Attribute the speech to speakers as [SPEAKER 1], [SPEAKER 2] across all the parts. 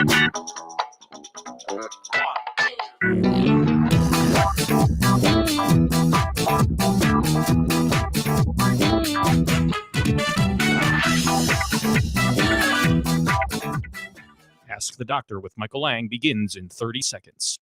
[SPEAKER 1] Ask the Doctor with Michael Lange begins in 30 seconds.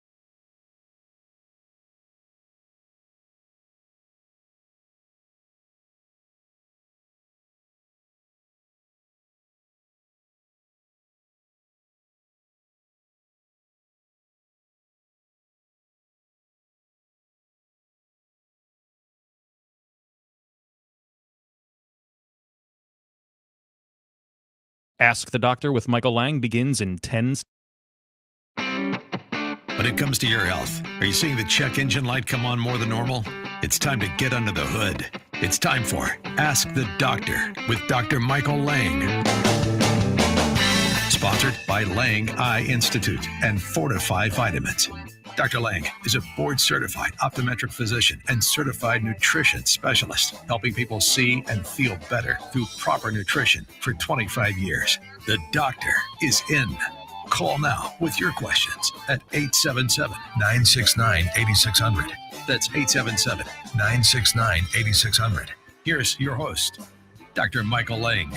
[SPEAKER 1] Ask the Doctor with Michael Lange begins in 10 seconds.
[SPEAKER 2] When it comes to your health, are you seeing the check engine light come on more than normal? It's time to get under the hood. It's time for Ask the Doctor with Dr. Michael Lange. Sponsored by Lange Eye Institute and Fortify Vitamins. Dr. Lange is a board-certified optometric physician and certified nutrition specialist, helping people see and feel better through proper nutrition for 25 years. The doctor is in. Call now with your questions at 877-969-8600. That's 877-969-8600. Here's your host, Dr. Michael Lange.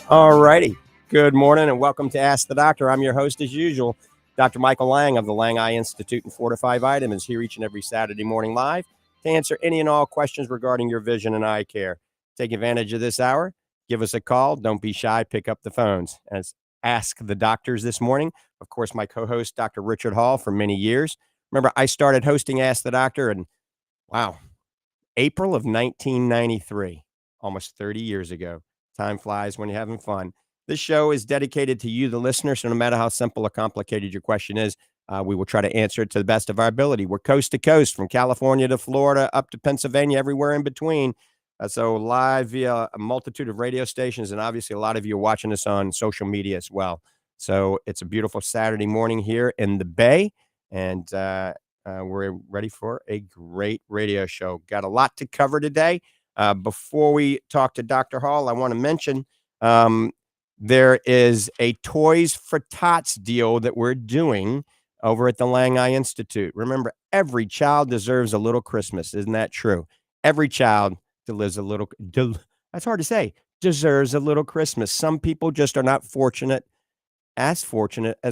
[SPEAKER 3] All righty. Good morning and welcome to Ask the Doctor. I'm your host as usual, Dr. Michael Lange of the Lange Eye Institute and Fortify Vitamins, here each and every Saturday morning live to answer any and all questions regarding your vision and eye care. Take advantage of this hour. Give us a call. Don't be shy. Pick up the phones. As Ask the Doctors this morning. Of course, my co-host, Dr. Richard Hall, for many years. Remember, I started hosting Ask the Doctor in, April of 1993, almost 30 years ago. Time flies when you're having fun. This show is dedicated to you, the listener, so no matter how simple or complicated your question is, we will try to answer it to the best of our ability. We're coast to coast, from California to Florida, up to Pennsylvania, everywhere in between. So live via a multitude of radio stations, and obviously a lot of you are watching us on social media as well. So it's a beautiful Saturday morning here in the Bay, and we're ready for a great radio show. Got a lot to cover today. Before we talk to Dr. Hall, I want to mention there is a Toys for Tots deal that we're doing over at the Lange Eye Institute. Remember, every child deserves a little Christmas. Isn't that true? Every child deserves a little, that's hard to say, deserves a little Christmas. Some people just are not fortunate as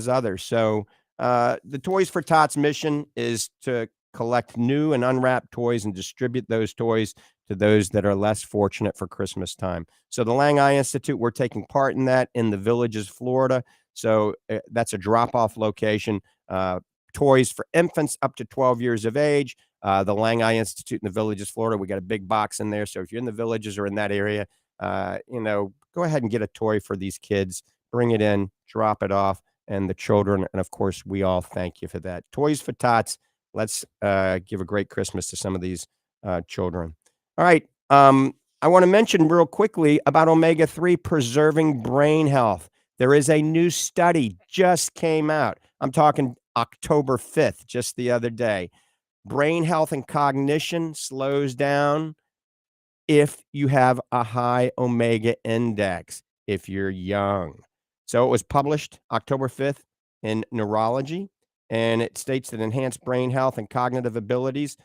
[SPEAKER 3] others. So the Toys for Tots mission is to collect new and unwrapped toys and distribute those toys to those that are less fortunate for Christmas time. So the Lange Eye Institute, we're taking part in that in the Villages, Florida. So that's a drop-off location. Toys for infants up to 12 years of age. The Lange Eye Institute in the Villages, Florida, we got a big box in there. So if you're in the Villages or in that area, go ahead and get a toy for these kids. Bring it in, drop it off, and the children. And of course, we all thank you for that. Toys for Tots. Let's give a great Christmas to some of these children. All right. I want to mention real quickly about omega-3 preserving brain health. There is a new study just came out. I'm talking October 5th, just the other day. Brain health and cognition slows down if you have a high omega index, if you're young. So it was published October 5th in Neurology, and it states that enhanced brain health and cognitive abilities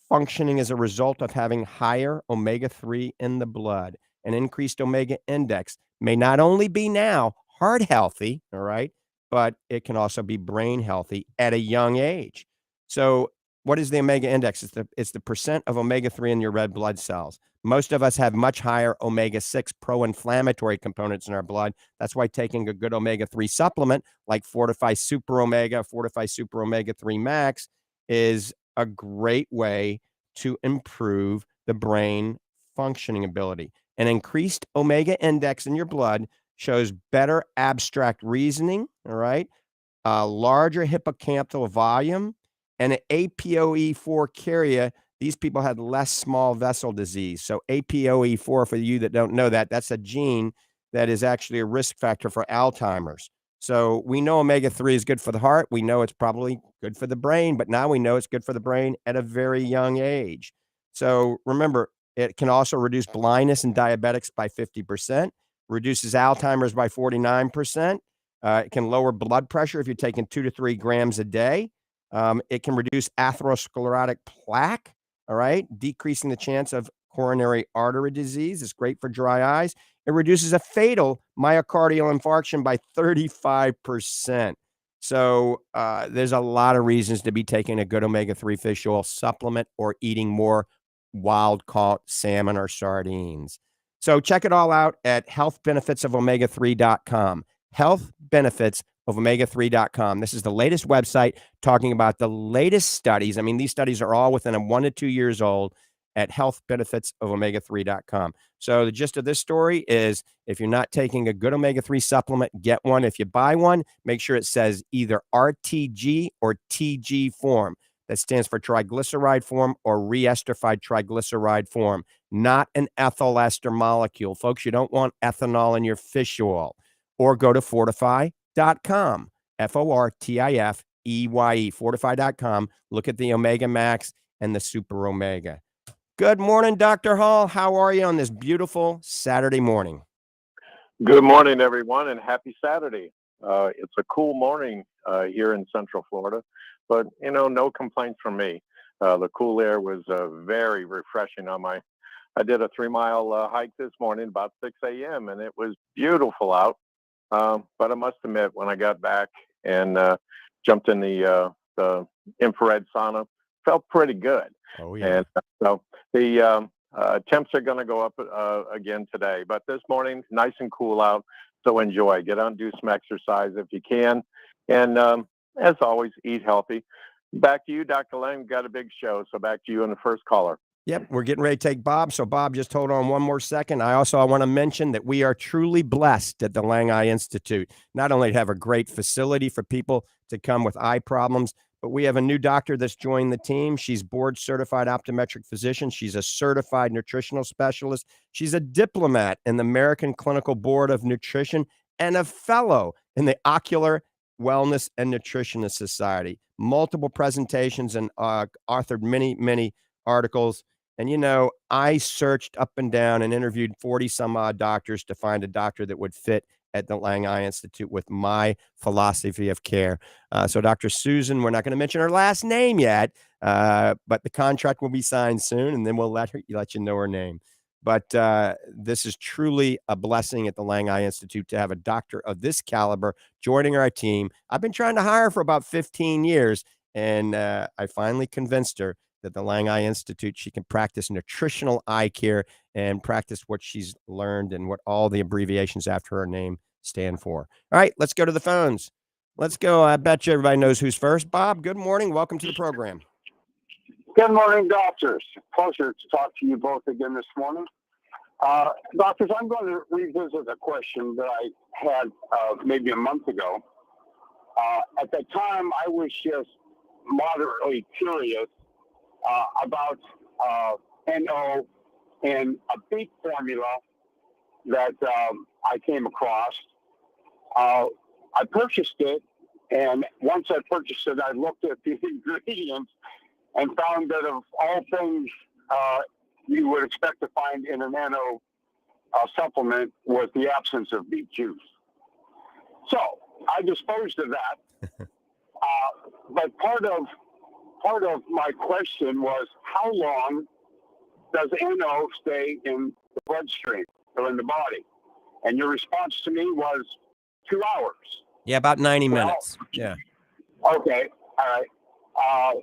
[SPEAKER 3] functioning as a result of having higher omega-3 in the blood. An increased omega index may not only be now heart healthy, all right, but it can also be brain healthy at a young age. So what is the omega index? It's the percent of omega-3 in your red blood cells. Most of us have much higher omega-6 pro-inflammatory components in our blood. That's why taking a good omega-3 supplement like Fortify Super Omega-3 Max is a great way to improve the brain functioning ability. An increased omega index in your blood shows better abstract reasoning, all right, a larger hippocampal volume, and an APOE4 carrier. These people had less small vessel disease. So APOE4, for you that don't know that, that's a gene that is actually a risk factor for Alzheimer's. So we know omega-3 is good for the heart. We know it's probably good for the brain, but now we know it's good for the brain at a very young age. So remember, it can also reduce blindness in diabetics by 50%, reduces Alzheimer's by 49%, It can lower blood pressure if you're taking 2 to 3 grams a day. It can reduce atherosclerotic plaque, all right, decreasing the chance of coronary artery disease. It's great for dry eyes. It reduces a fatal myocardial infarction by 35%. So there's a lot of reasons to be taking a good omega-3 fish oil supplement or eating more wild-caught salmon or sardines. So check it all out at healthbenefitsofomega3.com. Healthbenefitsofomega3.com. This is the latest website talking about the latest studies. I mean, these studies are all within 1 to 2 years old at healthbenefitsofomega3.com. So the gist of this story is if you're not taking a good omega-3 supplement, get one. If you buy one, make sure it says either RTG or TG form. That stands for triglyceride form or reesterified triglyceride form, not an ethyl ester molecule. Folks, you don't want ethanol in your fish oil. Or go to fortify.com, Fortifeye, fortify.com. Look at the Omega Max and the Super Omega. Good morning, Dr. Hall. How are you on this beautiful Saturday morning?
[SPEAKER 4] Good morning, everyone, and happy Saturday. It's a cool morning here in Central Florida, but, no complaints from me. The cool air was very refreshing I did a 3-mile hike this morning about 6 a.m., and it was beautiful out. But I must admit, when I got back and jumped in the infrared sauna, felt pretty good.
[SPEAKER 3] Oh, yeah.
[SPEAKER 4] And so the temps are going to go up again today. But this morning, nice and cool out. So enjoy. Get out and do some exercise if you can. And as always, eat healthy. Back to you, Dr. Lange. Got a big show. So back to you and the first caller.
[SPEAKER 3] Yep, we're getting ready to take Bob. So, Bob, just hold on one more second. I want to mention that we are truly blessed at the Lange Eye Institute, not only to have a great facility for people to come with eye problems, but we have a new doctor that's joined the team. She's board-certified optometric physician. She's a certified nutritional specialist. She's a diplomat in the American Clinical Board of Nutrition and a fellow in the Ocular Wellness and Nutritionist Society. Multiple presentations and authored many articles. And, I searched up and down and interviewed 40 some odd doctors to find a doctor that would fit at the Lange Eye Institute with my philosophy of care. So Dr. Susan, we're not going to mention her last name yet, but the contract will be signed soon, and then we'll let you know her name. But this is truly a blessing at the Lange Eye Institute to have a doctor of this caliber joining our team. I've been trying to hire for about 15 years, and I finally convinced her that the Lange Eye Institute, she can practice nutritional eye care and practice what she's learned and what all the abbreviations after her name stand for. All right, let's go to the phones. Let's go. I bet you everybody knows who's first. Bob, good morning. Welcome to the program.
[SPEAKER 5] Good morning, doctors. Pleasure to talk to you both again this morning. Doctors, I'm going to revisit a question that I had maybe a month ago. At that time, I was just moderately curious about NO and a beet formula that I came across. I purchased it, and once I purchased it, I looked at the ingredients and found that of all things you would expect to find in a nano supplement was the absence of beet juice. So I disposed of that. But part of my question was, how long does NO stay in the bloodstream or in the body? And your response to me was 2 hours.
[SPEAKER 3] Yeah, about 90 minutes. Yeah.
[SPEAKER 5] Okay. All right. I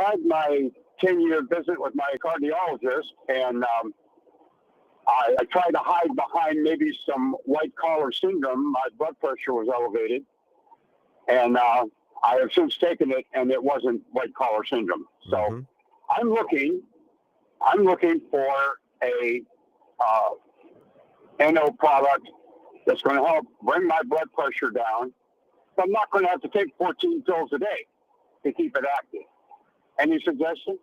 [SPEAKER 5] had my 10-year visit with my cardiologist, and I tried to hide behind maybe some white collar syndrome. My blood pressure was elevated, and I have since taken it, and it wasn't white collar syndrome. So I'm looking for a NO product that's going to help bring my blood pressure down. So I'm not going to have to take 14 pills a day to keep it active. Any suggestion?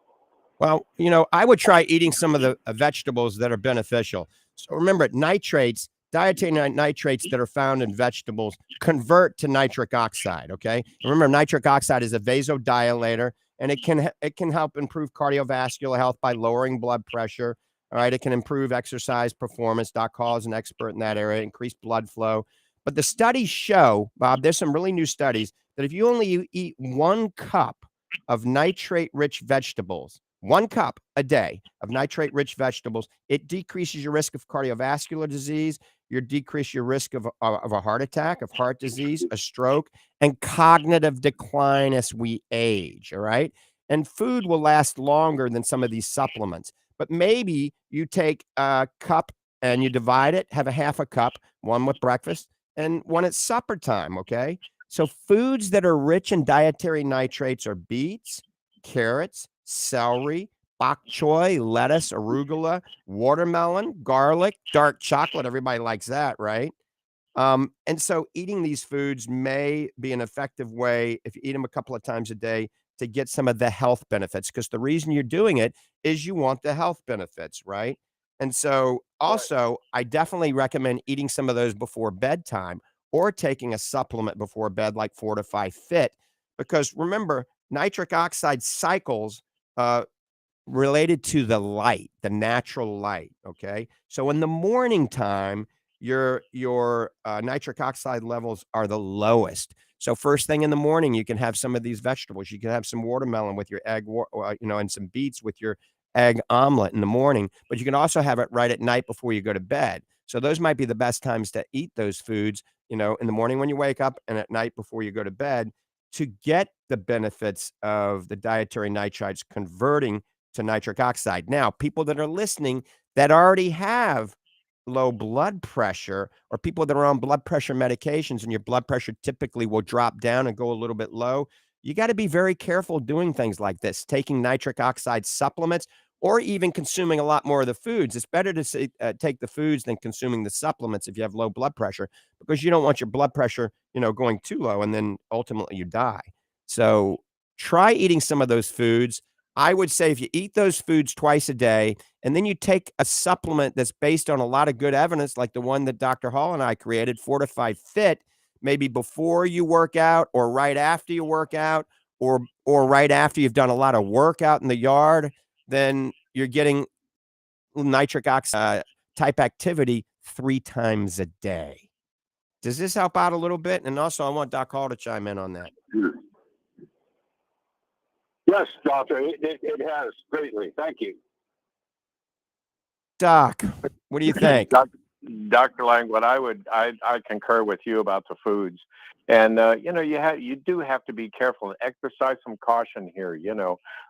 [SPEAKER 3] Well, I would try eating some of the vegetables that are beneficial. So remember, nitrates, dietary nitrates that are found in vegetables convert to nitric oxide, okay? And remember, nitric oxide is a vasodilator, and it can help improve cardiovascular health by lowering blood pressure, all right? It can improve exercise performance. Doc Hall is an expert in that area, increase blood flow. But the studies show, Bob, there's some really new studies that if you only eat 1 cup of nitrate-rich vegetables, 1 cup a day of nitrate-rich vegetables, it decreases your risk of cardiovascular disease, you decrease your risk of a heart attack, of heart disease, a stroke, and cognitive decline as we age, all right? And food will last longer than some of these supplements. But maybe you take a cup and you divide it, have a half a cup, one with breakfast and one at supper time, okay? So foods that are rich in dietary nitrates are beets, carrots, celery, bok choy, lettuce, arugula, watermelon, garlic, dark chocolate. Everybody likes that, right? And so eating these foods may be an effective way, if you eat them a couple of times a day, to get some of the health benefits. Because the reason you're doing it is you want the health benefits, right? And so also, I definitely recommend eating some of those before bedtime or taking a supplement before bed like Fortify Fit. Because remember, nitric oxide cycles related to the light, the natural light. Okay. So in the morning time, your nitric oxide levels are the lowest. So first thing in the morning, you can have some of these vegetables. You can have some watermelon with your egg, and some beets with your egg omelet in the morning. But you can also have it right at night before you go to bed. So those might be the best times to eat those foods. In the morning when you wake up and at night before you go to bed, to get the benefits of the dietary nitrites converting to nitric oxide. Now, people that are listening that already have low blood pressure or people that are on blood pressure medications and your blood pressure typically will drop down and go a little bit low, you got to be very careful doing things like this, taking nitric oxide supplements or even consuming a lot more of the foods. It's better to take the foods than consuming the supplements if you have low blood pressure, because you don't want your blood pressure, going too low and then ultimately you die. So try eating some of those foods. I would say if you eat those foods twice a day, and then you take a supplement that's based on a lot of good evidence, like the one that Dr. Hall and I created, Fortify Fit, maybe before you work out or right after you work out or right after you've done a lot of work out in the yard, then you're getting nitric oxide type activity 3 times a day. Does this help out a little bit? And also, I want Doc Hall to chime in on that.
[SPEAKER 5] Yes, doctor, it has greatly. Thank you.
[SPEAKER 3] Doc, what do you think?
[SPEAKER 4] Dr. Lang, I concur with you about the foods. And, you do have to be careful and exercise some caution here.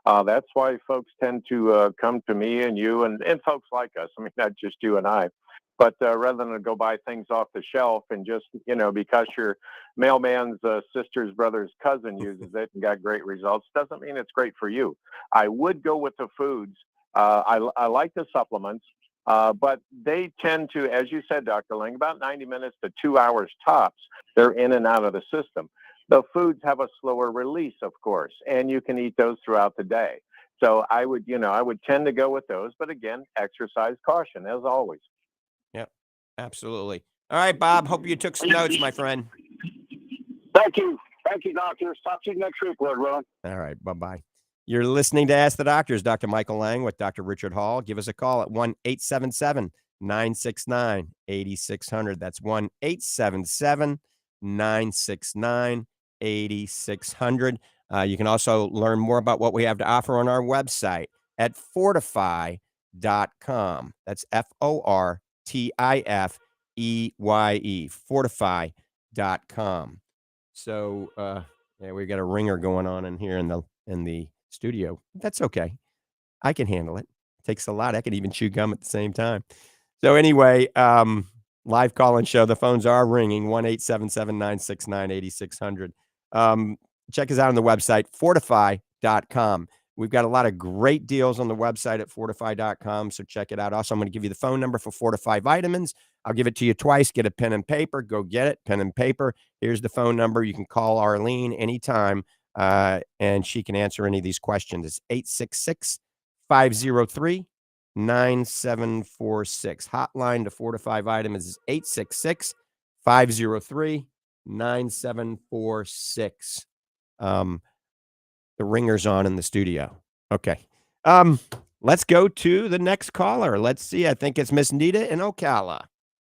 [SPEAKER 4] That's why folks tend to come to me and you and folks like us. I mean, not just you and I. But rather than go buy things off the shelf and just, because your mailman's sister's brother's cousin uses it and got great results, doesn't mean it's great for you. I would go with the foods. I like the supplements, but they tend to, as you said, Dr. Lang, about 90 minutes to 2 hours tops, they're in and out of the system. The foods have a slower release, of course, and you can eat those throughout the day. So I would tend to go with those. But again, exercise caution, as always.
[SPEAKER 3] Yep, absolutely. All right, Bob, hope you took some notes, my friend.
[SPEAKER 5] Thank you. Thank you, doctors. Talk to you next week, Lord willing.
[SPEAKER 3] All right, bye-bye. You're listening to Ask the Doctors, Dr. Michael Lang with Dr. Richard Hall. Give us a call at 1-877-969-8600. That's 1-877-969-8600. You can also learn more about what we have to offer on our website at fortify.com. That's FORTIFEYE, fortify.com. So, we've got a ringer going on in here in the studio. That's okay. I can handle it. Takes a lot. I can even chew gum at the same time. So anyway, live call-in show. The phones are ringing, 1-877-969-8600. Check us out on the website, fortify.com. We've got a lot of great deals on the website at fortify.com, so check it out. Also, I'm going to give you the phone number for Fortify Vitamins. I'll give it to you twice. Get a pen and paper. Go get it, pen and paper. Here's the phone number. You can call Arlene anytime, and she can answer any of these questions. It's 866-503-9746. Hotline to Fortify Vitamins is 866-503-9746. The ringer's on in the studio. Okay. Let's go to the next caller. Let's see. I think it's Miss Nita in Ocala.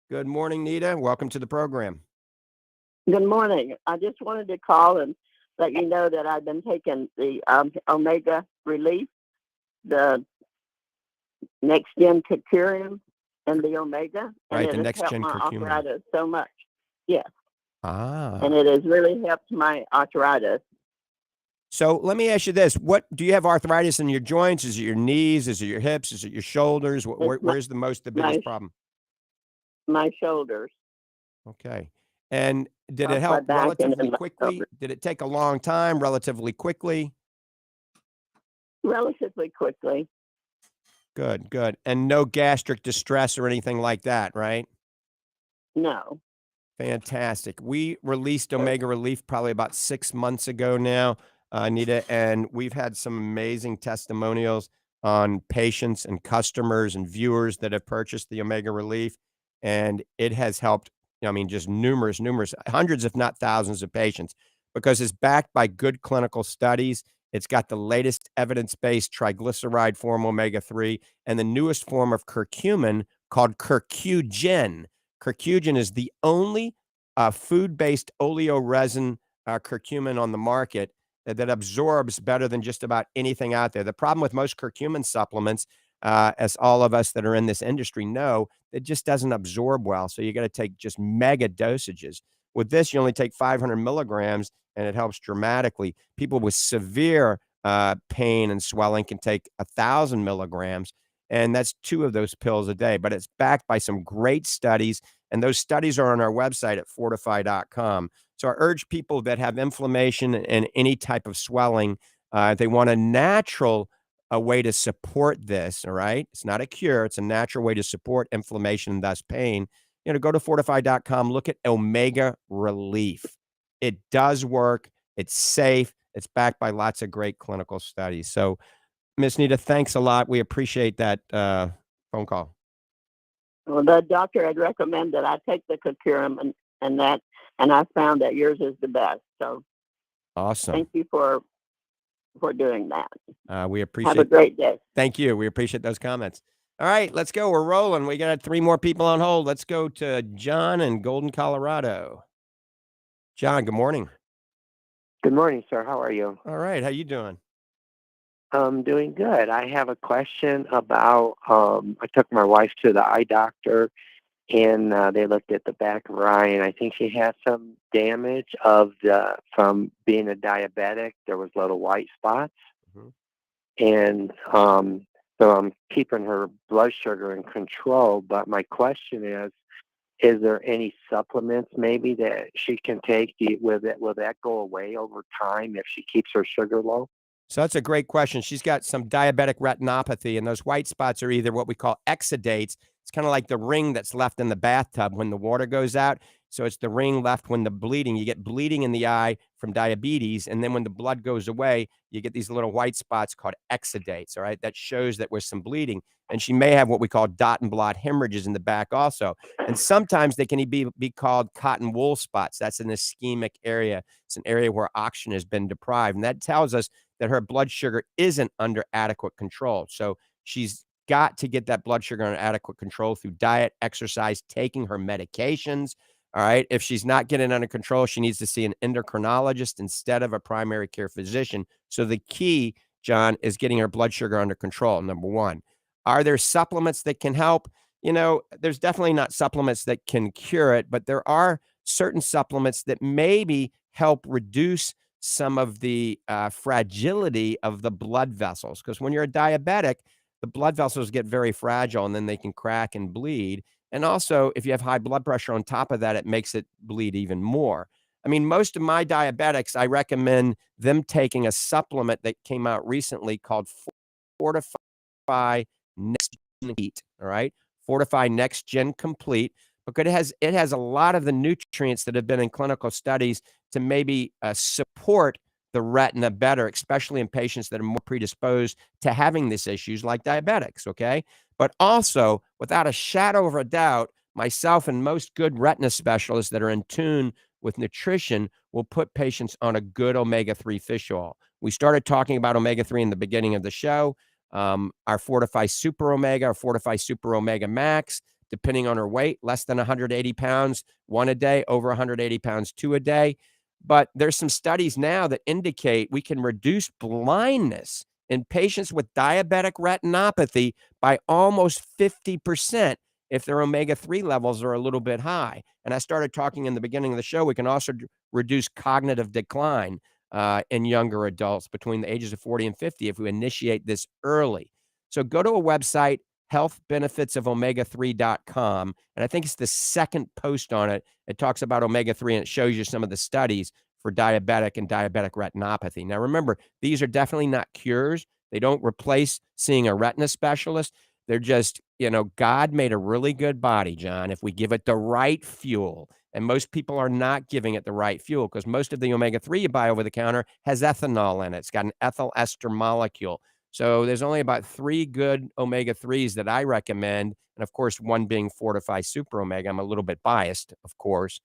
[SPEAKER 3] Good morning, Nita. Welcome to the program.
[SPEAKER 6] Good morning. I just wanted to call and let you know that I've been taking the Omega Relief, the Next Gen Curcumin, and the Omega, and
[SPEAKER 3] Right,
[SPEAKER 6] it
[SPEAKER 3] the
[SPEAKER 6] has
[SPEAKER 3] Next
[SPEAKER 6] helped
[SPEAKER 3] Gen
[SPEAKER 6] my
[SPEAKER 3] Curcumin.
[SPEAKER 6] arthritis so much. Yes,
[SPEAKER 3] Ah.
[SPEAKER 6] and it has really helped my arthritis.
[SPEAKER 3] So let me ask you this: what do you have arthritis in your joints? Is it your knees? Is it your hips? Is it your shoulders? Where's the biggest problem?
[SPEAKER 6] My shoulders.
[SPEAKER 3] Okay. And did it
[SPEAKER 6] Across my
[SPEAKER 3] help
[SPEAKER 6] back and
[SPEAKER 3] relatively
[SPEAKER 6] in my
[SPEAKER 3] quickly?
[SPEAKER 6] shoulders.
[SPEAKER 3] Did it take a long time? Relatively quickly?
[SPEAKER 6] Relatively quickly.
[SPEAKER 3] Good, good. And no gastric distress or anything like that, right?
[SPEAKER 6] No.
[SPEAKER 3] Fantastic. We released Omega Relief probably about 6 months ago now, Anita, and we've had some amazing testimonials on patients and customers and viewers that have purchased the Omega Relief, and it has helped, I mean, just numerous, hundreds, if not thousands of patients, because it's backed by good clinical studies. It's got the latest evidence-based triglyceride form omega-3 and the newest form of curcumin called curcugen. Curcugen is the only food-based oleoresin curcumin on the market that absorbs better than just about anything out there. The problem with most curcumin supplements, as all of us that are in this industry know, it just doesn't absorb well. So you got to take just mega dosages. With this, you only take 500 milligrams, and it helps dramatically. People with severe pain and swelling can take 1,000 milligrams, and that's 2 of those pills a day. But it's backed by some great studies, and those studies are on our website at fortify.com. So I urge people that have inflammation and any type of swelling, they want a natural way to support this, all right? It's not a cure. It's a natural way to support inflammation and thus pain. Go to fortify.com, look at Omega Relief. It does work. It's safe. It's backed by lots of great clinical studies. So, Miss Nita, thanks a lot. We appreciate that phone call.
[SPEAKER 6] Well, the doctor had recommended that I take the curcumin and I found that yours is the best. So
[SPEAKER 3] awesome.
[SPEAKER 6] Thank you for doing that.
[SPEAKER 3] We appreciate.
[SPEAKER 6] Have a great day.
[SPEAKER 3] Thank you. We appreciate those comments. All right, let's go. We're rolling. We got 3 more people on hold. Let's go to John in Golden, Colorado. John, good morning.
[SPEAKER 7] Good morning, sir. How are you?
[SPEAKER 3] All right. How you doing?
[SPEAKER 7] I'm doing good. I have a question about, I took my wife to the eye doctor, and they looked at the back of her eye, and I think she had some damage from being a diabetic. There was little white spots. Mm-hmm. And so I'm keeping her blood sugar in control. But my question is there any supplements maybe that she can take? Will that go away over time if she keeps her sugar low?
[SPEAKER 3] So that's a great question. She's got some diabetic retinopathy, and those white spots are either what we call exudates. It's kind of like the ring that's left in the bathtub when the water goes out. So it's the ring left when the bleeding. You get bleeding in the eye from diabetes, and then when the blood goes away, you get these little white spots called exudates, all right? That shows that there's some bleeding. And she may have what we call dot and blot hemorrhages in the back also. And sometimes they can be called cotton wool spots. That's an ischemic area. It's an area where oxygen has been deprived. And that tells us that her blood sugar isn't under adequate control. So she's got to get that blood sugar under adequate control through diet, exercise, taking her medications. All right. If she's not getting under control, she needs to see an endocrinologist instead of a primary care physician. So the key, John, is getting her blood sugar under control. Number one. Are there supplements that can help? There's definitely not supplements that can cure it, but there are certain supplements that maybe help reduce some of the fragility of the blood vessels. Because when you're a diabetic, the blood vessels get very fragile and then they can crack and bleed. And also, if you have high blood pressure on top of that, it makes it bleed even more. I mean, most of my diabetics, I recommend them taking a supplement that came out recently called Fortify Next Gen Complete. All right. Fortify Next Gen Complete, because it has a lot of the nutrients that have been in clinical studies to maybe support the retina better, especially in patients that are more predisposed to having these issues like diabetics, okay? But also, without a shadow of a doubt, myself and most good retina specialists that are in tune with nutrition will put patients on a good omega-3 fish oil. We started talking about omega-3 in the beginning of the show. Our Fortify Super Omega, our Fortify Super Omega Max, depending on her weight, less than 180 pounds, 1 a day, over 180 pounds, 2 a day. But there's some studies now that indicate we can reduce blindness in patients with diabetic retinopathy by almost 50% if their omega-3 levels are a little bit high. And I started talking in the beginning of the show, we can also reduce cognitive decline in younger adults between the ages of 40 and 50 if we initiate this early. So go to a website, healthbenefitsofomega3.com, and I think it's the second post on it. It talks about omega-3 and it shows you some of the studies for diabetic and diabetic retinopathy. Now, remember, these are definitely not cures. They don't replace seeing a retina specialist. They're just, God made a really good body, John, if we give it the right fuel. And most people are not giving it the right fuel because most of the omega-3 you buy over the counter has ethanol in it. It's got an ethyl ester molecule. So there's only about 3 good omega-3s that I recommend. And of course, one being Fortify Super Omega. I'm a little bit biased, of course.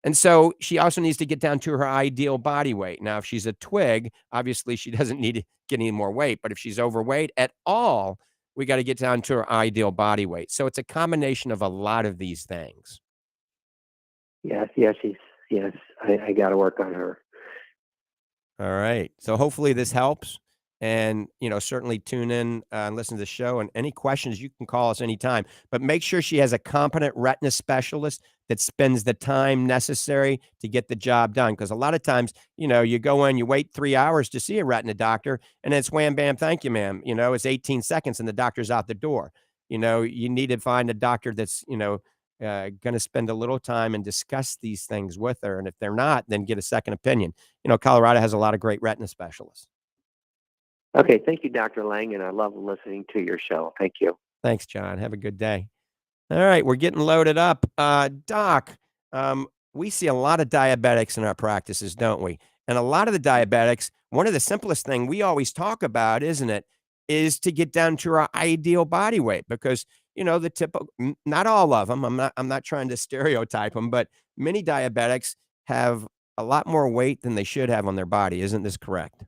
[SPEAKER 3] And so she also needs to get down to her ideal body weight. Now, if she's a twig, obviously she doesn't need to get any more weight. But if she's overweight at all, we got to get down to her ideal body weight. So it's a combination of a lot of these things.
[SPEAKER 7] Yes, I got to work on her.
[SPEAKER 3] All right. So hopefully this helps. And, certainly tune in and listen to the show. And any questions, you can call us anytime. But make sure she has a competent retina specialist that spends the time necessary to get the job done. Because a lot of times, you go in, you wait 3 hours to see a retina doctor, and it's wham, bam, thank you, ma'am. It's 18 seconds and the doctor's out the door. You need to find a doctor that's, going to spend a little time and discuss these things with her. And if they're not, then get a second opinion. Colorado has a lot of great retina specialists.
[SPEAKER 7] Okay, thank you, Dr. Lange, and I love listening to your show. Thank you.
[SPEAKER 3] Thanks, John. Have a good day. All right, we're getting loaded up. Doc, we see a lot of diabetics in our practices, don't we? And a lot of the diabetics, one of the simplest things we always talk about, isn't it, is to get down to our ideal body weight because, the typical, not all of them, I'm not trying to stereotype them, but many diabetics have a lot more weight than they should have on their body. Isn't this correct?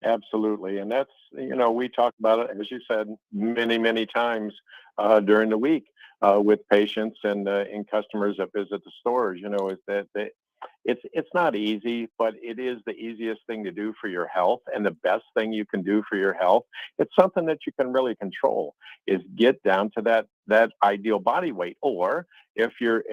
[SPEAKER 4] Absolutely. And that's, we talk about it, as you said, many, many times during the week with patients and customers that visit the stores, is that it's not easy, but it is the easiest thing to do for your health and the best thing you can do for your health. It's something that you can really control is get down to that ideal body weight. Or if you're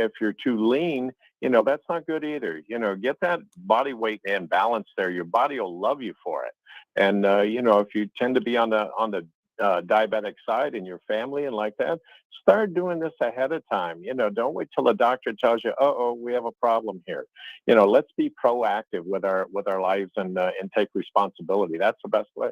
[SPEAKER 4] too lean, that's not good either. Get that body weight and balance there. Your body will love you for it. And, if you tend to be on the diabetic side in your family and like that, start doing this ahead of time. Don't wait till the doctor tells you, we have a problem here. Let's be proactive with our lives and take responsibility. That's the best way.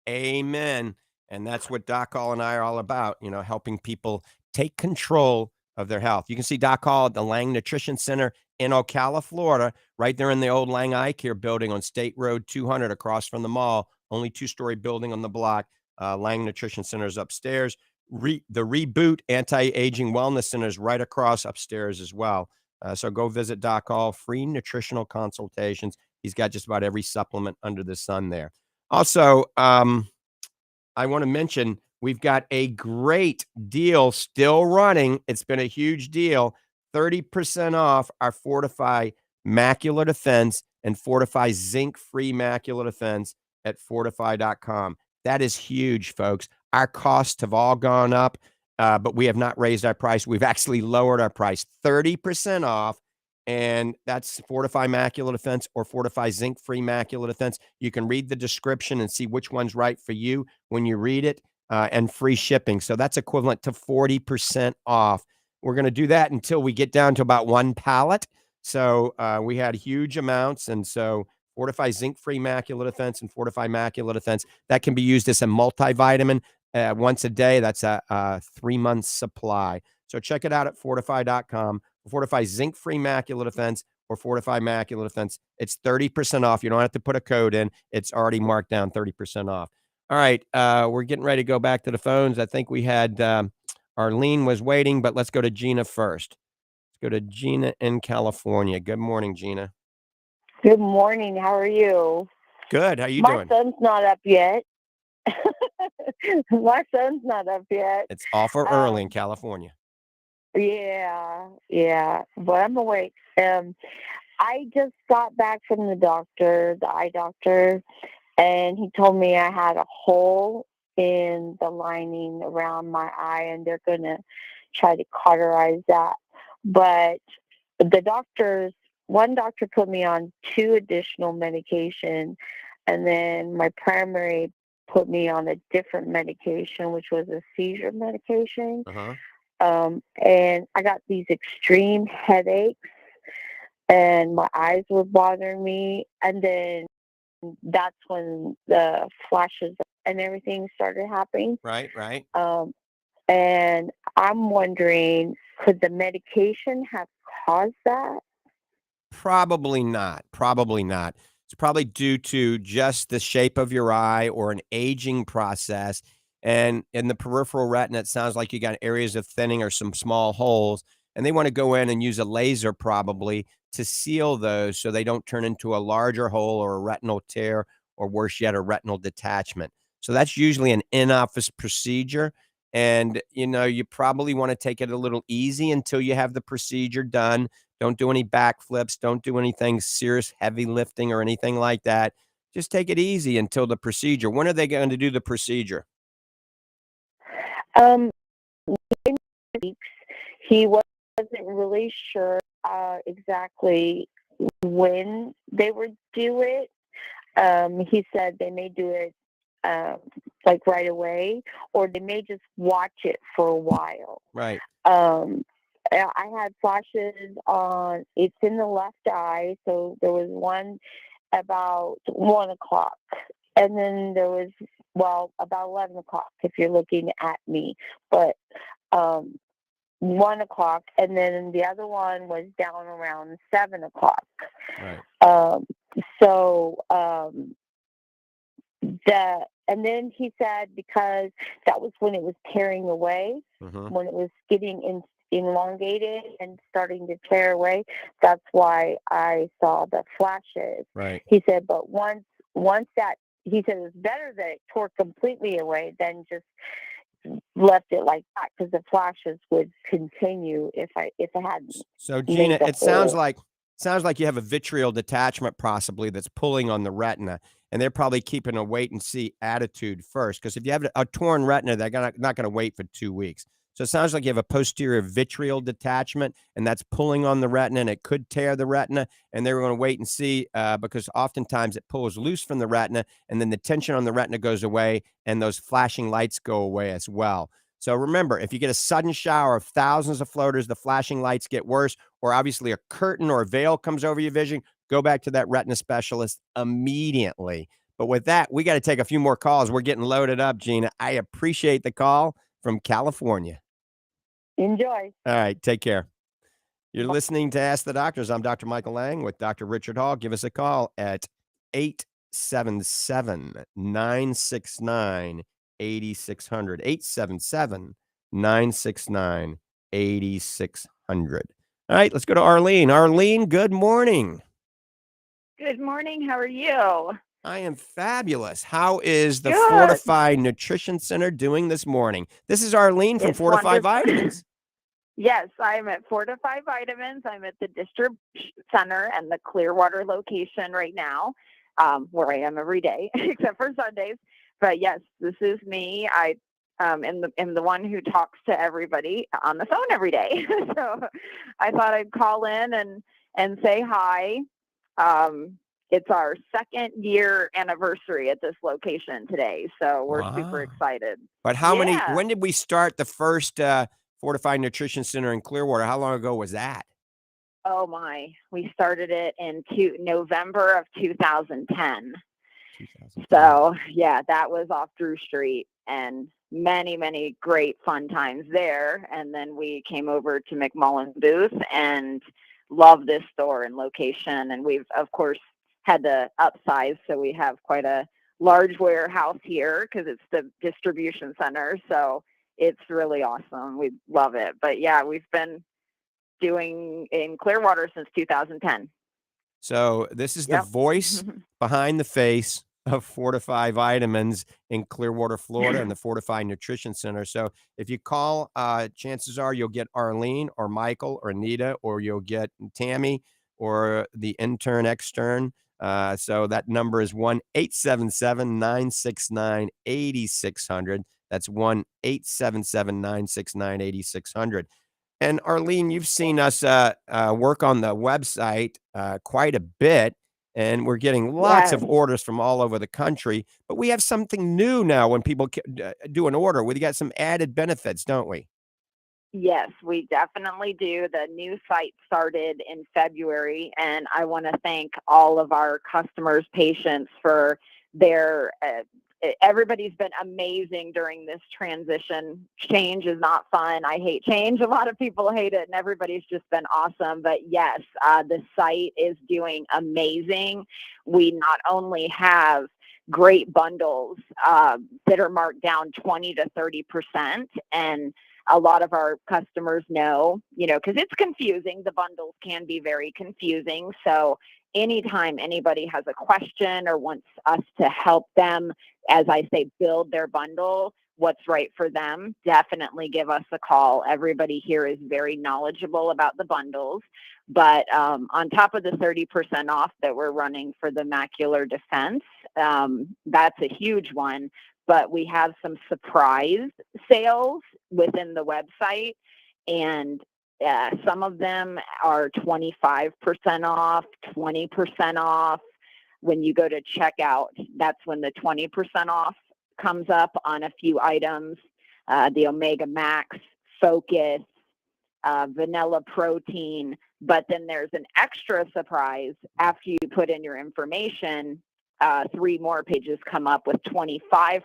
[SPEAKER 3] Amen. And that's what Doc Hall and I are all about, helping people take control of their health. You can see Doc Hall at the Lange Nutrition Center in Ocala, Florida, right there in the old Lange Eye Care building on State Road 200 across from the mall, only 2-story building on the block. Lange Nutrition Center is upstairs. The Reboot Anti-Aging Wellness Center is right across upstairs as well. So go visit Doc Hall, free nutritional consultations. He's got just about every supplement under the sun there. Also, I want to mention we've got a great deal still running. It's been a huge deal. 30% off our Fortify Macular Defense and Fortify Zinc-Free Macular Defense at fortify.com. That is huge, folks. Our costs have all gone up, but we have not raised our price. We've actually lowered our price 30% off, and that's Fortify Macular Defense or Fortify Zinc-Free Macular Defense. You can read the description and see which one's right for you when you read it, and free shipping. So that's equivalent to 40% off. We're going to do that until we get down to about 1 pallet. So we had huge amounts, and so Fortify Zinc-Free Macular Defense and Fortify Macular Defense, that can be used as a multivitamin once a day. That's a 3-month supply. So check it out at fortify.com. Fortify Zinc-Free Macular Defense or Fortify Macular Defense. It's 30% off. You don't have to put a code in. It's already marked down 30% off. All right, we're getting ready to go back to the phones. I think we had Arlene was waiting, but let's go to Gina first. Let's go to Gina in California. Good morning, Gina.
[SPEAKER 8] Good morning. How are you?
[SPEAKER 3] Good. How you
[SPEAKER 8] My
[SPEAKER 3] doing?
[SPEAKER 8] son's not up yet. My son's not up yet.
[SPEAKER 3] It's awful early in California.
[SPEAKER 8] Yeah, but I'm awake. I just got back from the doctor, the eye doctor, and he told me I had a hole in the lining around my eye, and they're going to try to cauterize that. But one doctor put me on 2 additional medication, and then my primary put me on a different medication, which was a seizure medication.
[SPEAKER 3] Uh-huh.
[SPEAKER 8] And I got these extreme headaches, and my eyes were bothering me. And then that's when the flashes and everything started happening.
[SPEAKER 3] Right.
[SPEAKER 8] And I'm wondering, could the medication have caused that?
[SPEAKER 3] Probably not. It's probably due to just the shape of your eye or an aging process. And in the peripheral retina, it sounds like you got areas of thinning or some small holes. And they want to go in and use a laser probably to seal those so they don't turn into a larger hole or a retinal tear, or worse yet, a retinal detachment. So that's usually an in-office procedure. And, you probably want to take it a little easy until you have the procedure done. Don't do any backflips. Don't do anything serious, heavy lifting or anything like that. Just take it easy until the procedure. When are they going to do the procedure?
[SPEAKER 8] Um, he wasn't really sure exactly when they would do it. He said they may do it like right away, or they may just watch it for a while.
[SPEAKER 3] Right.
[SPEAKER 8] I had flashes on, it's in the left eye, so there was one about 1 o'clock, and then there was, about 11 o'clock if you're looking at me, but 1 o'clock, and then the other one was down around 7 o'clock.
[SPEAKER 3] Right.
[SPEAKER 8] And then he said, because that was when it was tearing away, when it was getting elongated and starting to tear away, that's why I saw the flashes.
[SPEAKER 3] Right.
[SPEAKER 8] He said, but once that, he said it was better that it tore completely away than just left it like that, because the flashes would continue if I hadn't.
[SPEAKER 3] So Gina,
[SPEAKER 8] made the
[SPEAKER 3] it sounds
[SPEAKER 8] hole.
[SPEAKER 3] like you have a vitreal detachment possibly that's pulling on the retina, and they're probably keeping a wait and see attitude first. Because if you have a torn retina, they're not going to wait for 2 weeks. So it sounds like you have a posterior vitreal detachment, and that's pulling on the retina, and it could tear the retina. And they're going to wait and see because oftentimes it pulls loose from the retina, and then the tension on the retina goes away, and those flashing lights go away as well. So remember, if you get a sudden shower of thousands of floaters, the flashing lights get worse, or obviously a curtain or a veil comes over your vision, go back to that retina specialist immediately. But with that, we got to take a few more calls. We're getting loaded up, Gina. I appreciate the call from California.
[SPEAKER 8] Enjoy.
[SPEAKER 3] All right, take care. You're listening to Ask the Doctors. I'm Dr. Michael Lange with Dr. Richard Hall. Give us a call at 877-969-8600. 877-969-8600. All right, let's go to Arlene. Arlene, good morning.
[SPEAKER 9] Good morning. How are you?
[SPEAKER 3] I am fabulous. How is the
[SPEAKER 9] Good.
[SPEAKER 3] Fortify Nutrition Center doing this morning? This is Arlene from
[SPEAKER 9] It's
[SPEAKER 3] Fortify
[SPEAKER 9] wonderful.
[SPEAKER 3] Vitamins.
[SPEAKER 9] Yes, I'm at Fortify Vitamins. I'm at the distribution center and the Clearwater location right now, where I am every day except for Sundays. But yes, this is me. I am the one who talks to everybody on the phone every day. So I thought I'd call in and say hi. It's our 2nd year anniversary at this location today, so we're super excited.
[SPEAKER 3] But when did we start the first Fortified Nutrition Center in Clearwater? How long ago was that?
[SPEAKER 9] Oh my, we started it in November of 2010. So yeah, that was off Drew Street, and many great fun times there. And then we came over to McMullen Booth and love this store and location. And we've of course had to upsize, so we have quite a large warehouse here because it's the distribution center. So it's really awesome. We love it. But yeah, we've been doing in Clearwater since 2010.
[SPEAKER 3] So this is the voice behind the face of Fortify Vitamins in Clearwater, Florida, and the Fortify Nutrition Center. So if you call, chances are you'll get Arlene or Michael or Anita, or you'll get Tammy or the intern extern. So that number is 1-877-969-8600. That's 1-877-969-8600. And Arlene, you've seen us work on the website quite a bit, and we're getting lots of
[SPEAKER 8] Yes.
[SPEAKER 3] orders from all over the country. But we have something new now when people do an order. We got some added benefits, don't we?
[SPEAKER 9] Yes, we definitely do. The new site started in February, and I want to thank all of our customers, patients for their everybody's been amazing during this transition. Change is not fun. I hate change. A lot of people hate it, and everybody's just been awesome. But yes, the site is doing amazing. We not only have great bundles that are marked down 20 to 30%, and a lot of our customers know, because it's confusing. The bundles can be very confusing. So anytime anybody has a question or wants us to help them, as I say, build their bundle, what's right for them, definitely give us a call. Everybody here is very knowledgeable about the bundles. But on top of the 30% off that we're running for the macular defense, that's a huge one. But we have some surprise sales within the website, and some of them are 25% off, 20% off. When you go to checkout, that's when the 20% off comes up on a few items. The Omega Max, Focus, vanilla protein. But then there's an extra surprise after you put in your information. 3 more pages come up with 25%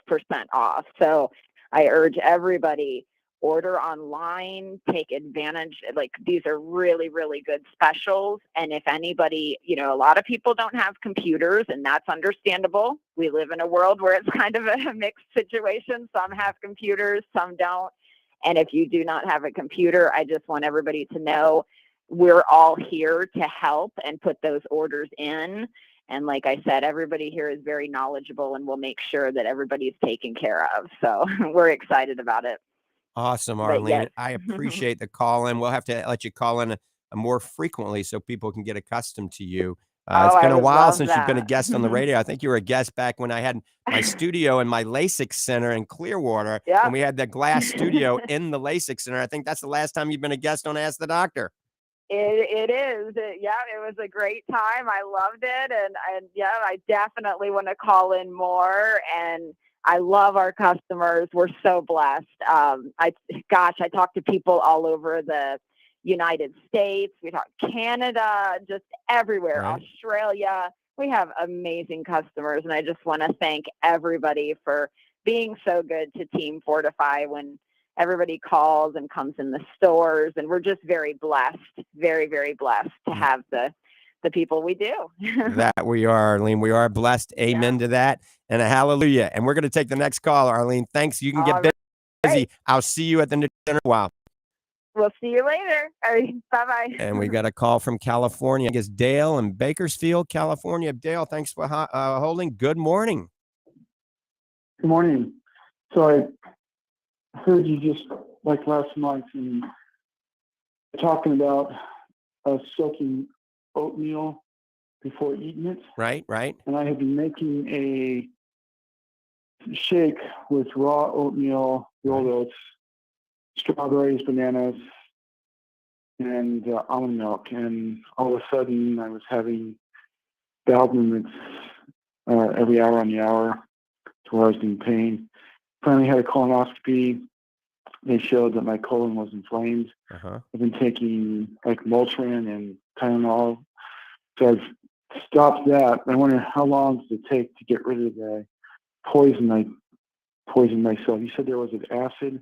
[SPEAKER 9] off. So I urge everybody, order online, take advantage. Like, these are really, really good specials. And if anybody, a lot of people don't have computers, and that's understandable. We live in a world where it's kind of a mixed situation. Some have computers, some don't. And if you do not have a computer, I just want everybody to know we're all here to help and put those orders in. And like I said, everybody here is very knowledgeable, and we'll make sure that everybody's taken care of. So we're excited about it.
[SPEAKER 3] Awesome,
[SPEAKER 9] But
[SPEAKER 3] Arlene.
[SPEAKER 9] yes.
[SPEAKER 3] I appreciate the call in. We'll have to let you call in more frequently so people can get accustomed to you. It's been
[SPEAKER 9] I
[SPEAKER 3] a
[SPEAKER 9] would
[SPEAKER 3] while
[SPEAKER 9] love
[SPEAKER 3] since you've been a
[SPEAKER 9] that.
[SPEAKER 3] guest on the radio. I think you were a guest back when I had my studio in my LASIK center in Clearwater,
[SPEAKER 9] Yep.
[SPEAKER 3] and we had the glass studio in the LASIK center. I think that's the last time you've been a guest on Ask the Doctor.
[SPEAKER 9] It is. Yeah, it was a great time. I loved it. And yeah, I definitely want to call in more. And I love our customers. We're so blessed. I talk to people all over the United States. We talk Canada, just everywhere,
[SPEAKER 3] Right.
[SPEAKER 9] Australia. We have amazing customers. And I just want to thank everybody for being so good to Team Fortify when everybody calls and comes in the stores. And we're just very blessed, very, very blessed to have the people we do.
[SPEAKER 3] That we are, Arlene. We are blessed. Amen to that. And a hallelujah. And we're going to take the next call, Arlene. Thanks. You can get busy.
[SPEAKER 9] Right.
[SPEAKER 3] I'll see you at the Nutrition Center. Wow.
[SPEAKER 9] We'll see you later. All right, bye-bye.
[SPEAKER 3] And we got a call from California. I guess Dale in Bakersfield, California. Dale, thanks for holding. Good morning.
[SPEAKER 10] Good morning. So I heard you just like last month and talking about soaking oatmeal before eating it.
[SPEAKER 3] Right.
[SPEAKER 10] And I have been making a shake with raw oatmeal, rolled oats, strawberries, bananas, and almond milk. And all of a sudden, I was having bowel movements every hour on the hour to where I was in pain. Finally had a colonoscopy. They showed that my colon was inflamed.
[SPEAKER 3] Uh-huh.
[SPEAKER 10] I've been taking like Motrin and Tylenol. So I've stopped that. I wonder how long does it take to get rid of the poison I poisoned myself. You said there was an acid.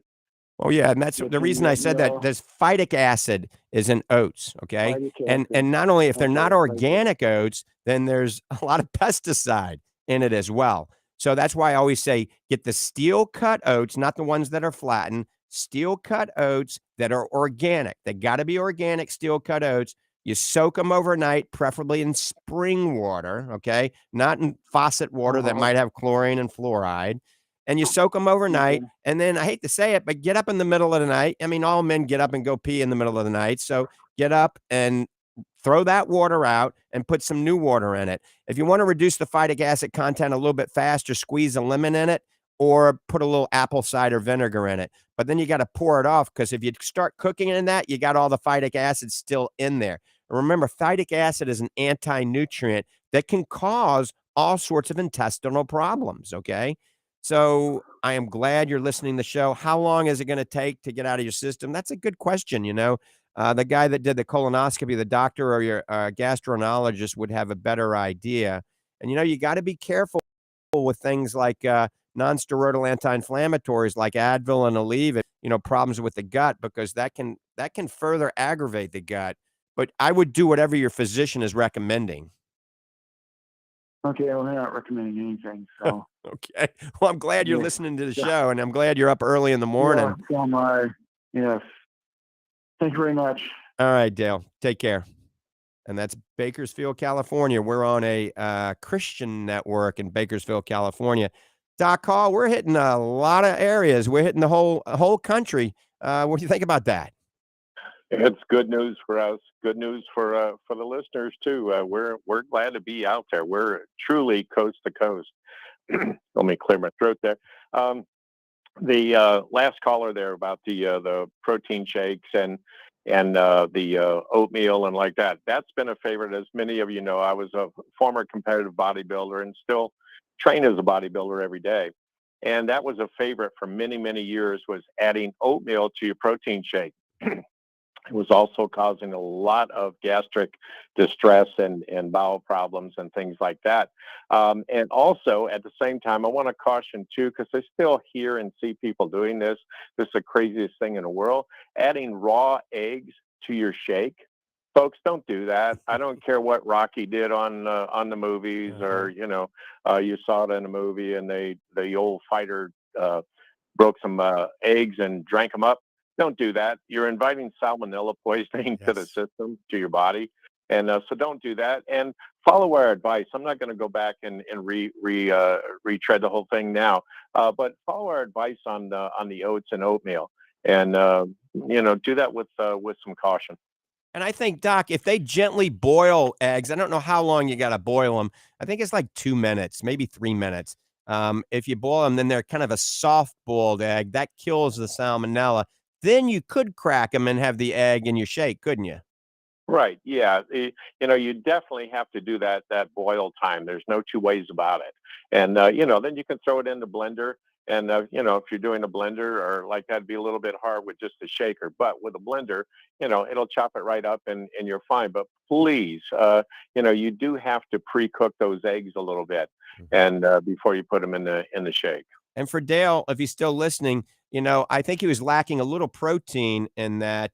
[SPEAKER 3] Oh yeah, and that's the reason I said that. There's phytic acid is in oats, okay? And not only if they're not organic oats, then there's a lot of pesticide in it as well. So that's why I always say get the steel cut oats, not the ones that are flattened, steel cut oats that are organic. They got to be organic steel cut oats. You soak them overnight, preferably in spring water, okay? Not in faucet water that might have chlorine and fluoride. And you soak them overnight. And then I hate to say it, but get up in the middle of the night. I mean, all men get up and go pee in the middle of the night. So get up and throw that water out and put some new water in it. If you want to reduce the phytic acid content a little bit faster, squeeze a lemon in it or put a little apple cider vinegar in it. But then you got to pour it off, because if you start cooking in that, you got all the phytic acid still in there. And remember, phytic acid is an anti-nutrient that can cause all sorts of intestinal problems, okay? So I am glad you're listening to the show. How long is it going to take to get out of your system? That's a good question, you know. The guy that did the colonoscopy, the doctor or your gastroenterologist would have a better idea. And, you know, you got to be careful with things like non-steroidal anti-inflammatories like Advil and Aleve, you know, problems with the gut, because that can further aggravate the gut. But I would do whatever your physician is recommending.
[SPEAKER 10] Okay, well, they're not recommending anything, so.
[SPEAKER 3] Okay. Well, I'm glad you're listening to the show, and I'm glad you're up early in the morning.
[SPEAKER 10] Yeah, yes. Thank you very much.
[SPEAKER 3] All right, Dale. Take care. And that's Bakersfield, California. We're on a Christian network in Bakersfield, California. Doc Hall, we're hitting a lot of areas. We're hitting the whole country. What do you think about that?
[SPEAKER 4] It's good news for us. Good news for the listeners too. We're glad to be out there. We're truly coast to coast. Let me clear my throat there. The last caller there about the protein shakes and the oatmeal and like that. That's been a favorite, as many of you know. I was a former competitive bodybuilder and still train as a bodybuilder every day. And that was a favorite for many, many years, was adding oatmeal to your protein shake. It was also causing a lot of gastric distress and bowel problems and things like that. And also, at the same time, I want to caution, too, because I still hear and see people doing this. This is the craziest thing in the world. Adding raw eggs to your shake. Folks, don't do that. I don't care what Rocky did on the movies, or, you know, you saw it in a movie and the old fighter broke some eggs and drank them up. Don't do that. You're inviting salmonella poisoning to the system, to your body. And so don't do that. And follow our advice. I'm not going to go back and retread the whole thing now, but follow our advice on the oats and oatmeal. And, you know, do that with some caution.
[SPEAKER 3] And I think, Doc, if they gently boil eggs, I don't know how long you got to boil them. I think it's like 2 minutes, maybe 3 minutes. If you boil them, then they're kind of a soft boiled egg. That kills the salmonella. Then you could crack them and have the egg in your shake, couldn't you?
[SPEAKER 4] Right. Yeah. You know, you definitely have to do that boil time. There's no two ways about it. And, you know, then you can throw it in the blender. And, you know, if you're doing a blender or like that, it'd be a little bit hard with just a shaker. But with a blender, you know, it'll chop it right up and you're fine. But please, you know, you do have to pre-cook those eggs a little bit and before you put them in the shake.
[SPEAKER 3] And for Dale, if he's still listening, you know, I think he was lacking a little protein in that.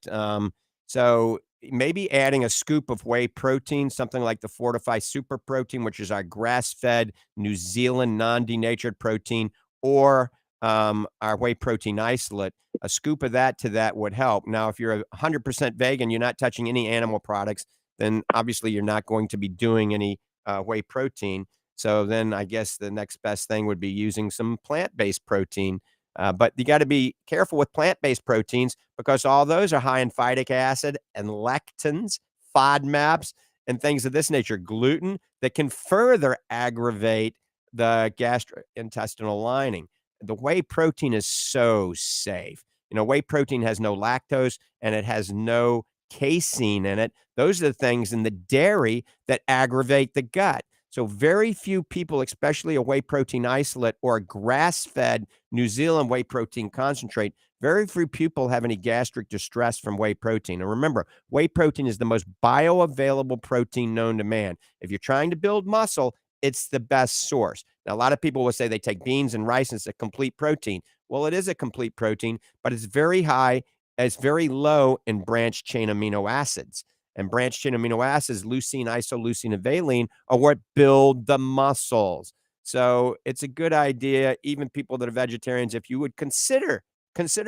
[SPEAKER 3] So maybe adding a scoop of whey protein, something like the Fortify Super Protein, which is our grass-fed New Zealand non-denatured protein, or our whey protein isolate. A scoop of that to that would help. Now, if you're 100% vegan, you're not touching any animal products, then obviously you're not going to be doing any whey protein. So then I guess the next best thing would be using some plant-based protein. But you got to be careful with plant-based proteins, because all those are high in phytic acid and lectins, FODMAPs, and things of this nature, gluten, that can further aggravate the gastrointestinal lining. The whey protein is so safe. You know, whey protein has no lactose and it has no casein in it. Those are the things in the dairy that aggravate the gut. So very few people, especially a whey protein isolate or a grass-fed New Zealand whey protein concentrate, very few people have any gastric distress from whey protein. And remember, whey protein is the most bioavailable protein known to man. If you're trying to build muscle, it's the best source. Now, a lot of people will say they take beans and rice and it's a complete protein. Well, it is a complete protein, but it's very high, it's very low in branched chain amino acids. And branched chain amino acids, leucine, isoleucine, and valine, are what build the muscles. So it's a good idea, even people that are vegetarians, if you would consider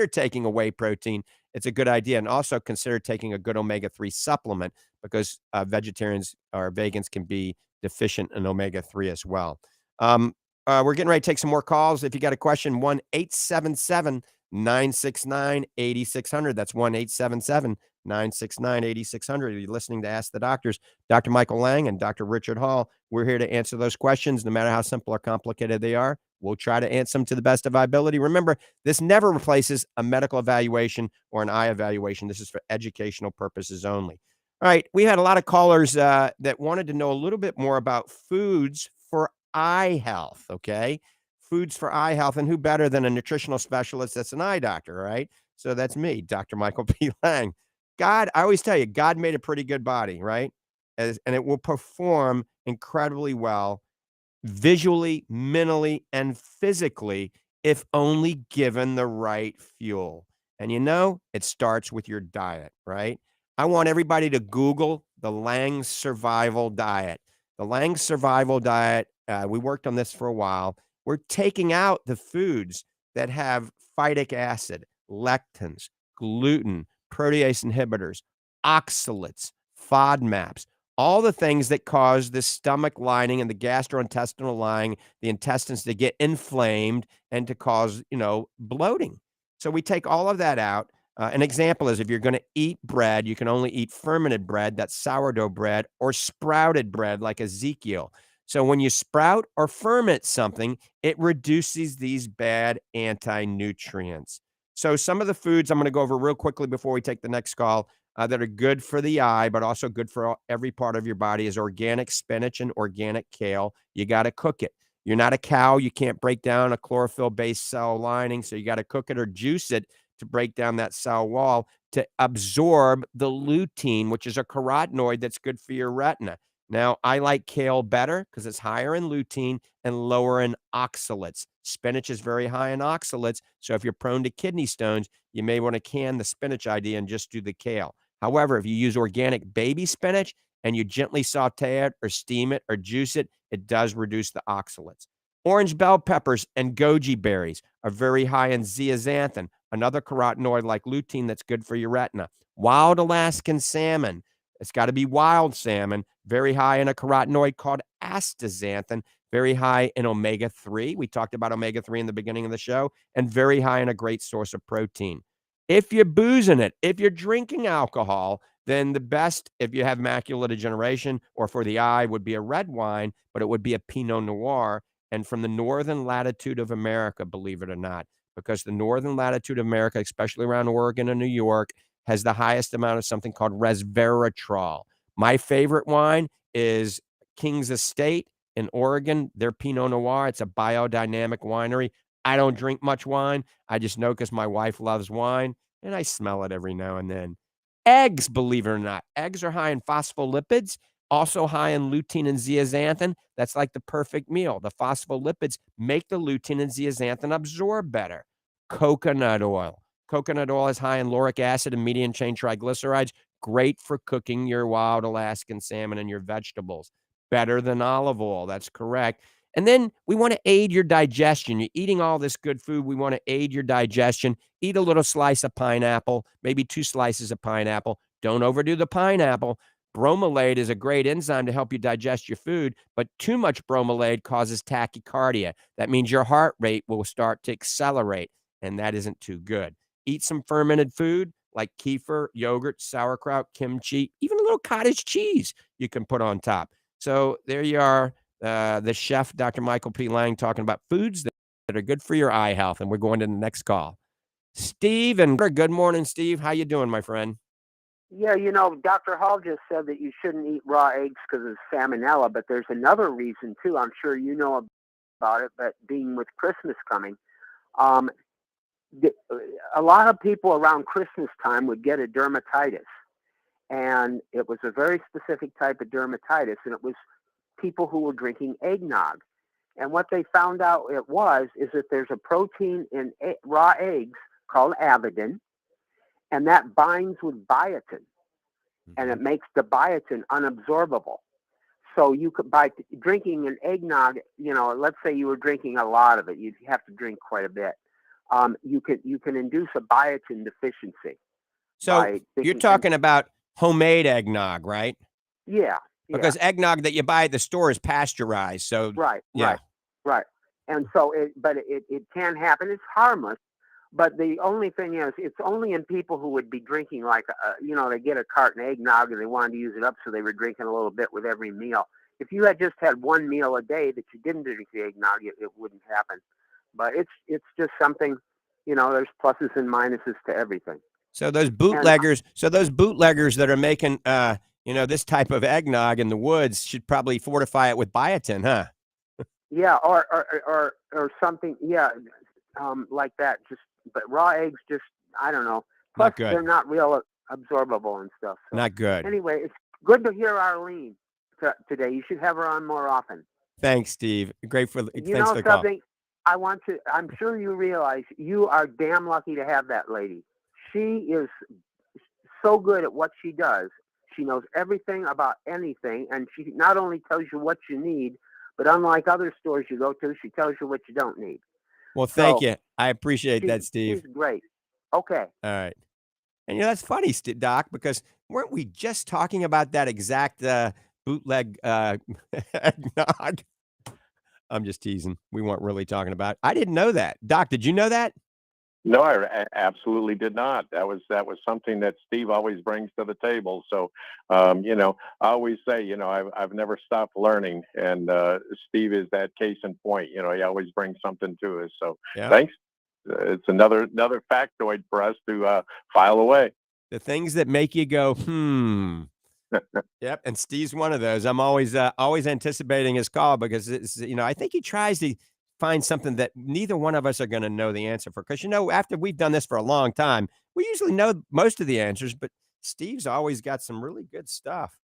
[SPEAKER 3] taking a whey protein, it's a good idea. And also consider taking a good omega-3 supplement, because vegetarians or vegans can be deficient in omega-3 as well. We're getting ready to take some more calls. If you got a question, 1-877-969-8600. That's 1-877-969-8600. You're listening to Ask the Doctors. Dr. Michael Lange and Dr. Richard Hall. We're here to answer those questions, no matter how simple or complicated they are. We'll try to answer them to the best of our ability. Remember, this never replaces a medical evaluation or an eye evaluation. This is for educational purposes only. All right, we had a lot of callers that wanted to know a little bit more about foods for eye health, okay? Foods for eye health, and who better than a nutritional specialist that's an eye doctor, right? So that's me, Dr. Michael P. Lange. I always tell you, God made a pretty good body, right? And it will perform incredibly well visually, mentally, and physically if only given the right fuel. And it starts with your diet, right? I want everybody to Google the Lange Survival Diet. The Lange Survival Diet, we worked on this for a while. We're taking out the foods that have phytic acid, lectins, gluten, protease inhibitors, oxalates, FODMAPs, all the things that cause the stomach lining and the gastrointestinal lining, the intestines to get inflamed and to cause, bloating. So we take all of that out. An example is if you're going to eat bread, you can only eat fermented bread, that's sourdough bread, or sprouted bread like Ezekiel. So when you sprout or ferment something, it reduces these bad anti-nutrients. So some of the foods I'm going to go over real quickly before we take the next call that are good for the eye, but also good for every part of your body is organic spinach and organic kale. You got to cook it. You're not a cow. You can't break down a chlorophyll-based cell lining, so you got to cook it or juice it to break down that cell wall to absorb the lutein, which is a carotenoid that's good for your retina. Now, I like kale better because it's higher in lutein and lower in oxalates. Spinach is very high in oxalates, so if you're prone to kidney stones, you may want to can the spinach idea and just do the kale. However, if you use organic baby spinach and you gently saute it or steam it or juice it, it does reduce the oxalates. Orange bell peppers and goji berries are very high in zeaxanthin, another carotenoid like lutein that's good for your retina. Wild Alaskan salmon, it's got to be wild salmon, very high in a carotenoid called astaxanthin, very high in omega-3. We talked about omega-3 in the beginning of the show, and very high in a great source of protein. If you're boozing it, if you're drinking alcohol, then the best, if you have macular degeneration or for the eye, would be a red wine, but it would be a Pinot Noir. And from the northern latitude of America, believe it or not, because the northern latitude of America, especially around Oregon and New York, has the highest amount of something called resveratrol. My favorite wine is King's Estate in Oregon. Their Pinot Noir, it's a biodynamic winery. I don't drink much wine. I just know because my wife loves wine, and I smell it every now and then. Eggs, believe it or not. Eggs are high in phospholipids, also high in lutein and zeaxanthin. That's like the perfect meal. The phospholipids make the lutein and zeaxanthin absorb better. Coconut oil. Coconut oil is high in lauric acid and medium chain triglycerides. Great for cooking your wild Alaskan salmon and your vegetables. Better than olive oil. That's correct. And then we want to aid your digestion. You're eating all this good food. We want to aid your digestion. Eat a little slice of pineapple, maybe 2 slices of pineapple. Don't overdo the pineapple. Bromelade is a great enzyme to help you digest your food, but too much bromelade causes tachycardia. That means your heart rate will start to accelerate, and that isn't too good. Eat some fermented food like kefir, yogurt, sauerkraut, kimchi, even a little cottage cheese you can put on top. So there you are. The chef, Dr. Michael P. Lange, talking about foods that are good for your eye health. And we're going to the next call. Steve, and good morning, Steve. How you doing, my friend?
[SPEAKER 11] Yeah, Dr. Hall just said that you shouldn't eat raw eggs because of salmonella, but there's another reason, too. I'm sure you know about it, but being with Christmas coming, a lot of people around Christmas time would get a dermatitis, and it was a very specific type of dermatitis, and it was people who were drinking eggnog. And what they found out is that there's a protein in raw eggs called avidin, and that binds with biotin, and it makes the biotin unabsorbable. So you could, by drinking an eggnog, let's say you were drinking a lot of it, you'd have to drink quite a bit. You can induce a biotin deficiency.
[SPEAKER 3] So you're talking about homemade eggnog, right?
[SPEAKER 11] Yeah.
[SPEAKER 3] Because eggnog that you buy at the store is pasteurized. So
[SPEAKER 11] Right.
[SPEAKER 3] yeah.
[SPEAKER 11] Right. And so it can happen. It's harmless. But the only thing is, it's only in people who would be drinking like, they get a carton of eggnog and they wanted to use it up, so they were drinking a little bit with every meal. If you had just had one meal a day that you didn't drink the eggnog, it wouldn't happen. But it's just something, there's pluses and minuses to everything.
[SPEAKER 3] So those bootleggers, that are making, this type of eggnog in the woods should probably fortify it with biotin, huh?
[SPEAKER 11] Yeah, or something, like that. But raw eggs, just I don't know. Plus,
[SPEAKER 3] Not good.
[SPEAKER 11] they're not real absorbable and stuff. So.
[SPEAKER 3] Not good.
[SPEAKER 11] Anyway, it's good to hear Arlene today. You should have her on more often.
[SPEAKER 3] Thanks, Steve. Great for
[SPEAKER 11] You
[SPEAKER 3] thanks
[SPEAKER 11] know
[SPEAKER 3] for the call.
[SPEAKER 11] something? I'm sure you realize you are damn lucky to have that lady. She is so good at what she does. She knows everything about anything, and she not only tells you what you need, but unlike other stores you go to, she tells you what you don't need.
[SPEAKER 3] Well, thank you. I appreciate that, Steve.
[SPEAKER 11] She's great. Okay.
[SPEAKER 3] All right. And that's funny, Doc, because weren't we just talking about that exact bootleg eggnog? I'm just teasing. We weren't really talking about it. I didn't know that. Doc, did you know that?
[SPEAKER 4] No, I absolutely did not. That was something that Steve always brings to the table. So, I always say, I've never stopped learning, and Steve is that case in point. He always brings something to us. So, Thanks. It's another factoid for us to file away.
[SPEAKER 3] The things that make you go, Yep, and Steve's one of those. I'm always anticipating his call because it's, I think he tries to find something that neither one of us are going to know the answer for. Because, after we've done this for a long time, we usually know most of the answers, but Steve's always got some really good stuff.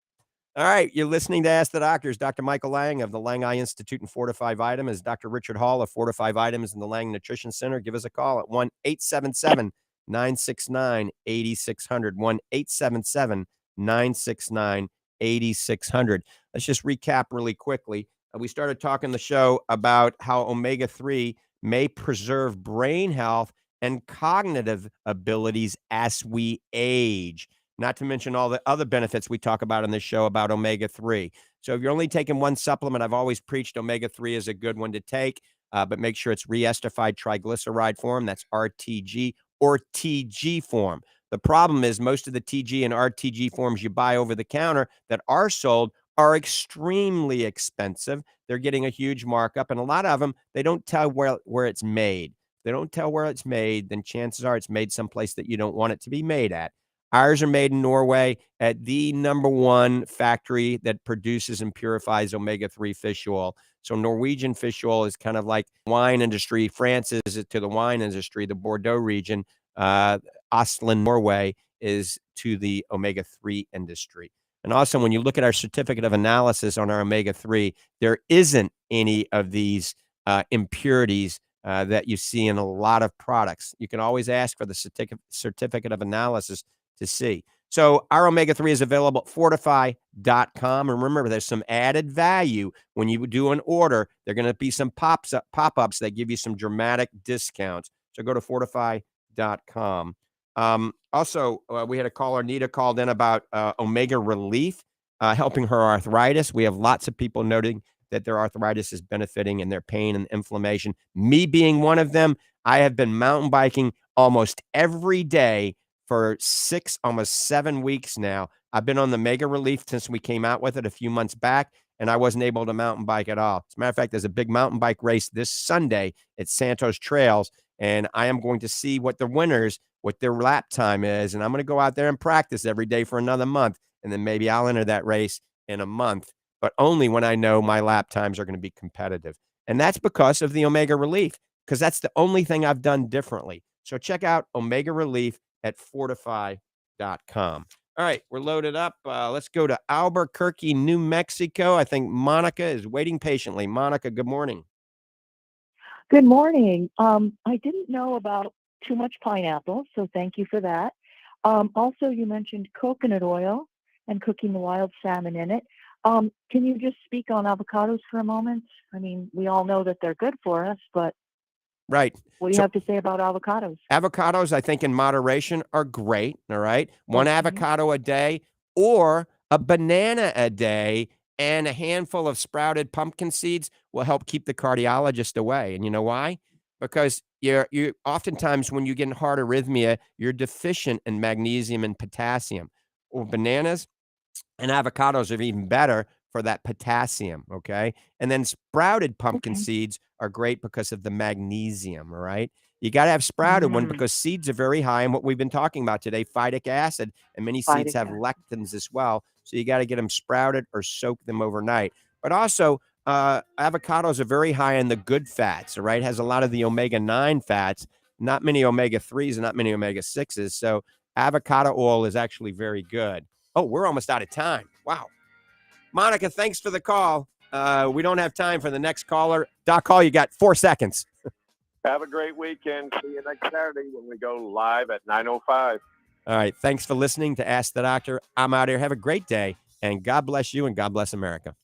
[SPEAKER 3] All right, you're listening to Ask the Doctors. Dr. Michael Lange of the Lange Eye Institute and Fortify Vitamins, Dr. Richard Hall of Fortify Vitamins and the Lange Nutrition Center. Give us a call at 1-877-969-8600, 1-877-969-8600. Let's just recap really quickly. We started talking the show about how omega-3 may preserve brain health and cognitive abilities as we age, not to mention all the other benefits we talk about on this show about omega-3. So if you're only taking one supplement, I've always preached omega-3 is a good one to take, but make sure it's re-estified triglyceride form. That's RTG or TG form. The problem is most of the TG and RTG forms you buy over the counter that are sold are extremely expensive. They're getting a huge markup, and a lot of them, they don't tell where it's made. They don't tell where it's made, then chances are it's made someplace that you don't want it to be made at. Ours are made in Norway at the #1 factory that produces and purifies omega-3 fish oil. So Norwegian fish oil is kind of like wine industry. France is to the wine industry. The Bordeaux region, Oslo, Norway, is to the omega-3 industry. And also, when you look at our certificate of analysis on our omega-3, there isn't any of these impurities that you see in a lot of products. You can always ask for the certificate of analysis to see. So our omega-3 is available at fortify.com. And remember, there's some added value when you do an order. There are going to be some pop-ups that give you some dramatic discounts. So go to fortify.com. Also, we had a caller, Nita, called in about Omega Relief, helping her arthritis. We have lots of people noting that their arthritis is benefiting in their pain and inflammation. Me being one of them, I have been mountain biking almost every day for 6, almost 7 weeks now. I've been on the Mega Relief since we came out with it a few months back, and I wasn't able to mountain bike at all. As a matter of fact, there's a big mountain bike race this Sunday at Santos Trails, and I am going to see what the winners, what their lap time is, and I'm going to go out there and practice every day for another month, and then maybe I'll enter that race in a month, but only when I know my lap times are going to be competitive. And that's because of the Omega Relief, because that's the only thing I've done differently. So check out Omega Relief at fortify.com. All right, we're loaded up. Let's go to Albuquerque, New Mexico. I think Monica is waiting patiently. Monica, good morning.
[SPEAKER 12] Good morning. I didn't know about too much pineapple, so thank you for that. Also, you mentioned coconut oil and cooking the wild salmon in it. Can you just speak on avocados for a moment? I mean, we all know that they're good for us, but
[SPEAKER 3] right.
[SPEAKER 12] What do you have to say about avocados?
[SPEAKER 3] Avocados, I think in moderation, are great. All right. One avocado a day or a banana a day and a handful of sprouted pumpkin seeds will help keep the cardiologist away. And you know why? Because you oftentimes when you get heart arrhythmia, you're deficient in magnesium and potassium. Well, bananas and avocados are even better for that potassium, okay? And then sprouted pumpkin seeds are great because of the magnesium, all right? You got to have sprouted one because seeds are very high in what we've been talking about today, phytic acid, and many seeds have lectins as well. So you got to get them sprouted or soak them overnight. But also, avocados are very high in the good fats, all right? Has a lot of the omega-9 fats, not many omega-3s and not many omega-6s. So avocado oil is actually very good. Oh, we're almost out of time. Wow. Monica, thanks for the call. We don't have time for the next caller. Doc Hall, you got 4 seconds.
[SPEAKER 4] Have a great weekend. See you next Saturday when we go live at 9:05.
[SPEAKER 3] All right. Thanks for listening to Ask the Doctor. I'm out here. Have a great day, and God bless you, and God bless America.